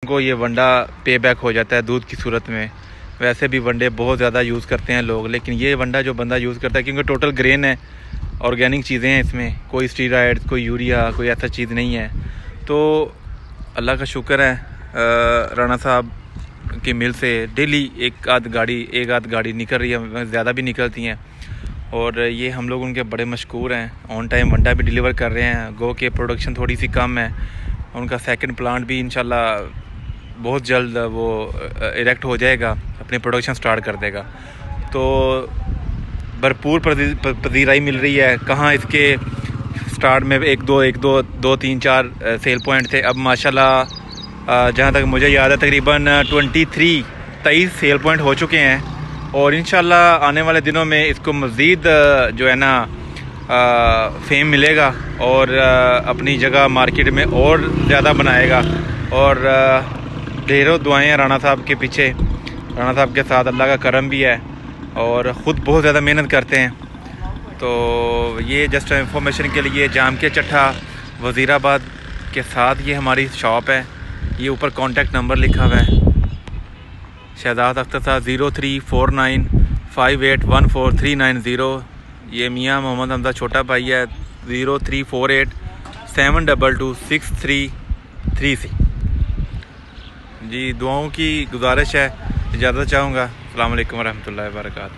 को ये वंडा पे बैक हो जाता है दूध की सूरत में। वैसे भी वंडे बहुत ज़्यादा यूज़ करते हैं लोग, लेकिन ये वंडा जो बंदा यूज़ करता है, क्योंकि टोटल ग्रेन है, ऑर्गेनिक चीज़ें हैं इसमें, कोई स्टीरॉयड, कोई यूरिया, कोई ऐसा चीज़ नहीं है। तो अल्लाह का शुक्र है, राणा साहब की मिल से डेली एक आध गाड़ी निकल रही है, ज़्यादा भी निकलती हैं। और ये हम लोग उनके बड़े मशहूर हैं, ऑन टाइम वंडा भी डिलीवर कर रहे हैं। गो के प्रोडक्शन थोड़ी सी कम है, उनका सेकंड प्लांट भी इंशाल्लाह बहुत जल्द वो इरेक्ट हो जाएगा, अपनी प्रोडक्शन स्टार्ट कर देगा। तो भरपूर पजीराई मिल रही है। कहाँ इसके स्टार्ट में एक दो तीन चार सेल पॉइंट थे, अब माशाल्लाह जहाँ तक मुझे याद है तकरीबन 23 सेल पॉइंट हो चुके हैं। और इंशाल्लाह आने वाले दिनों में इसको मज़ीद जो है ना फेम मिलेगा और अपनी जगह मार्केट में और ज़्यादा बनाएगा। और ढेरों दुआएं हैं राणा साहब के पीछे, राणा साहब के साथ अल्लाह का करम भी है और ख़ुद बहुत ज़्यादा मेहनत करते हैं। तो ये जस्ट इंफॉर्मेशन के लिए, जाम के चट्ठा वज़ीराबाद के साथ ये हमारी शॉप है। ये ऊपर कॉन्टेक्ट नंबर लिखा हुआ है, शहजाद अख्तर साहब 0349581439 ये मियाँ मोहम्मद हमजा छोटा भाई है 0348722633 जी। दुआओं की गुजारिश है, इजाज़त चाहूँगा। अस्सलाम वालेकुम रहमतुल्लाहि व बरकातहू।